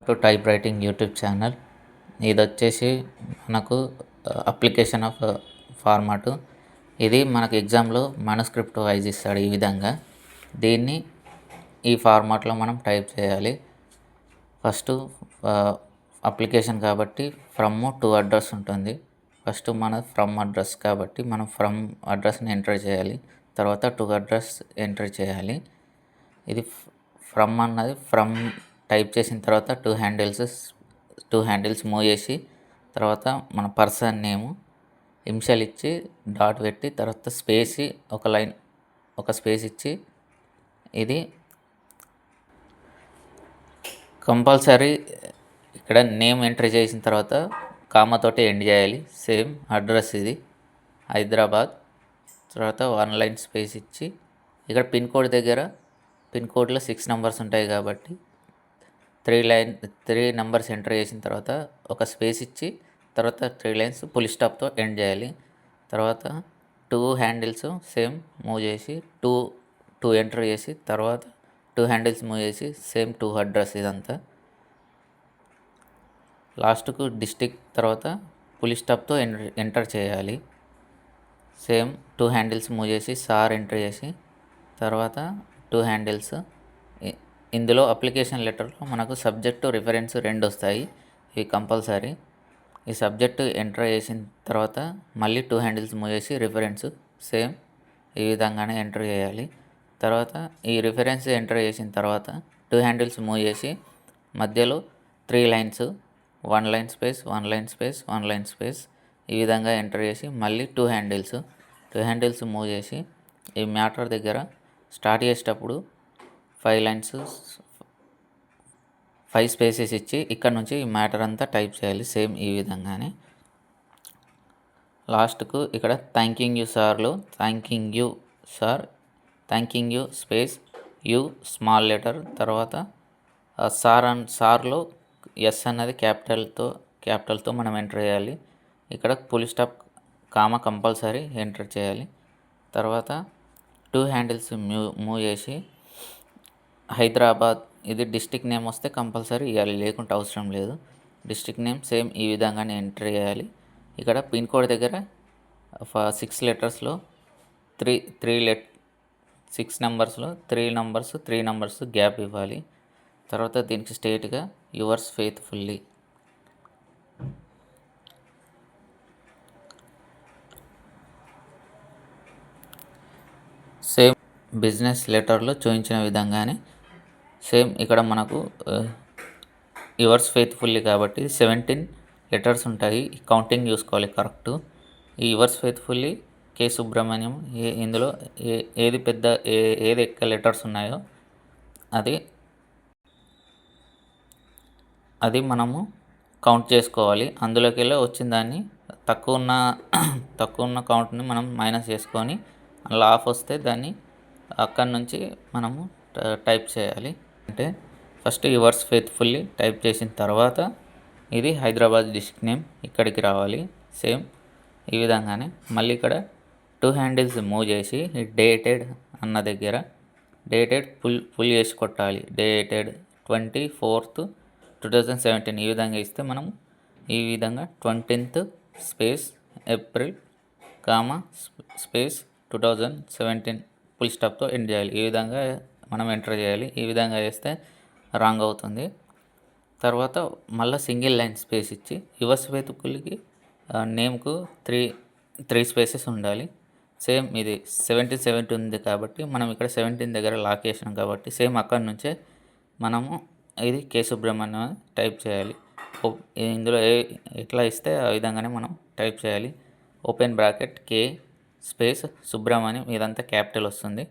To type writing YouTube channel. ఇది వచ్చేసి మనకు అప్లికేషన్ ఆఫ్ ఫార్మాటు. ఇది మనకు ఎగ్జామ్లో మనస్క్రిప్ట్ వైజ్ ఇస్తాడు. ఈ విధంగా దీన్ని ఈ ఫార్మాట్లో మనం టైప్ చేయాలి. ఫస్ట్ అప్లికేషన్ కాబట్టి ఫ్రమ్ టు అడ్రస్ ఉంటుంది. ఫస్ట్ మన ఫ్రమ్ అడ్రస్ కాబట్టి మనం ఫ్రమ్ అడ్రస్ని ఎంటర్ చేయాలి. తర్వాత టు అడ్రస్ ఎంటర్ చేయాలి. ఇది ఫ్రమ్ అన్నది ఫ్రమ్ టైప్ చేసిన తర్వాత టూ హ్యాండిల్స్ మూవ్ చేసి తర్వాత మన పర్సన్ నేము ఇనిషియల్ ఇచ్చి డాట్ పెట్టి తర్వాత ఒక స్పేస్ ఇచ్చి ఇది కంపల్సరీ ఇక్కడ నేమ్ ఎంటర్ చేసిన తర్వాత కామాతోటి ఎండ్ చేయాలి. సేమ్ అడ్రస్ ఇది హైదరాబాద్. తర్వాత 1 లైన్ స్పేస్ ఇచ్చి ఇక్కడ పిన్ కోడ్లో 6 నెంబర్స్ ఉంటాయి కాబట్టి 3 నెంబర్స్ ఎంటర్ చేసిన తర్వాత ఒక స్పేస్ ఇచ్చి తర్వాత 3 లైన్స్ ఫుల్ స్టాప్తో ఎండ్ చేయాలి. తర్వాత 2 హ్యాండిల్స్ సేమ్ మూవ్ చేసి టూ ఎంటర్ చేసి తర్వాత 2 హ్యాండిల్స్ మూవ్ చేసి సేమ్ 2 అడ్రస్ ఇదంతా. లాస్ట్కు డిస్ట్రిక్ట్ తర్వాత ఫుల్ స్టాప్తో ఎంటర్ చేయాలి. సేమ్ 2 హ్యాండిల్స్ మూవ్ చేసి సార్ ఎంటర్ చేసి తర్వాత 2 హ్యాండిల్స్. ఇందులో అప్లికేషన్ లెటర్లో మనకు సబ్జెక్టు రిఫరెన్స్ 2 వస్తాయి. ఇవి కంపల్సరీ. ఈ సబ్జెక్టు ఎంటర్ చేసిన తర్వాత మళ్ళీ 2 హ్యాండిల్స్ మూవ్ చేసి రిఫరెన్స్ సేమ్ ఈ విధంగానే ఎంటర్ చేయాలి. తర్వాత ఈ రిఫరెన్స్ ఎంటర్ చేసిన తర్వాత 2 హ్యాండిల్స్ మూవ్ చేసి మధ్యలో 3 lines 1 line space 1 line space 1 line space ఈ విధంగా ఎంటర్ చేసి మళ్ళీ 2 హ్యాండిల్స్ మూవ్ చేసి ఈ మ్యాటర్ దగ్గర స్టార్ట్ చేసేటప్పుడు 5 స్పేసెస్ ఇచ్చి ఇక్కడ నుంచి ఈ మ్యాటర్ అంతా టైప్ చేయాలి. సేమ్ ఈ విధంగానే. లాస్ట్కు ఇక్కడ థ్యాంకింగ్ యూ సార్లో thanking you space you small letter తర్వాత సార్లో ఎస్ అన్నది క్యాపిటల్తో మనం ఎంటర్ చేయాలి. ఇక్కడ full stop comma compulsory enter చేయాలి. తర్వాత 2 హ్యాండిల్స్ మూవ్ చేసి హైదరాబాద్ ఇది డిస్ట్రిక్ట్ నేమ్ వస్తే కంపల్సరీ ఇవ్వాలి, లేకుంటే అవసరం లేదు. డిస్ట్రిక్ట్ నేమ్ సేమ్ ఈ విధంగానే ఎంటర్ చేయాలి. ఇక్కడ పిన్ కోడ్ దగ్గర 6 లెటర్స్లో 6 నెంబర్స్లో 3 నెంబర్స్ గ్యాప్ ఇవ్వాలి. తర్వాత దీనికి స్ట్రేట్గా యువర్స్ ఫెయిత్ఫుల్లీ సేమ్ బిజినెస్ లెటర్లో చూపించిన విధంగానే సేమ్ ఇక్కడ మనకు యువర్స్ ఫెయిత్ఫుల్లీ కాబట్టి 17 లెటర్స్ ఉంటాయి. కౌంటింగ్ చూసుకోవాలి కరెక్ట్. ఈ యువర్స్ ఫెయిత్ఫుల్లీ కే సుబ్రహ్మణ్యం ఇందులో ఏది ఎక్కువ లెటర్స్ ఉన్నాయో అది మనము కౌంట్ చేసుకోవాలి. అందులోకి వెళ్ళి వచ్చిన దాన్ని తక్కువ ఉన్న కౌంట్ని మనం మైనస్ చేసుకొని అలా ఆఫ్ వస్తే దాన్ని అక్కడి నుంచి మనము టైప్ చేయాలి. అంటే ఫస్ట్ యువర్స్ ఫెయిత్ఫుల్లీ టైప్ చేసిన తర్వాత ఇది హైదరాబాద్ డిస్ట్రిక్ట్ నేమ్ ఇక్కడికి రావాలి. సేమ్ ఈ విధంగానే మళ్ళీ ఇక్కడ 2 హ్యాండిల్స్ మూవ్ చేసి డేటెడ్ అన్న దగ్గర డేటెడ్ ఫుల్ చేసి కొట్టాలి. డేటెడ్ 24th 2017 ఈ విధంగా ఇస్తే మనం ఈ విధంగా 20th space April comma space 2017 full స్టాప్తో ఎండ్ చేయాలి. ఈ విధంగా మనం ఎంటర్ చేయాలి. ఈ విధంగా చేస్తే రాంగ్ అవుతుంది. తర్వాత మళ్ళీ సింగిల్ లైన్ స్పేస్ ఇచ్చి యువర్స్ ఫెయిత్ఫుల్లీకి నేమ్కు 3 స్పేసెస్ ఉండాలి. సేమ్ ఇది 17 ఉంది కాబట్టి మనం ఇక్కడ 17 దగ్గర లాక్ చేసినాం కాబట్టి సేమ్ అక్కడి నుంచే మనము ఇది కే సుబ్రహ్మణ్యం టైప్ చేయాలి. ఇందులో ఎట్లా ఇస్తే ఆ విధంగానే మనం టైప్ చేయాలి. ఓపెన్ బ్రాకెట్ కే స్పేస్ సుబ్రహ్మణ్యం ఇదంతా క్యాపిటల్ వస్తుంది.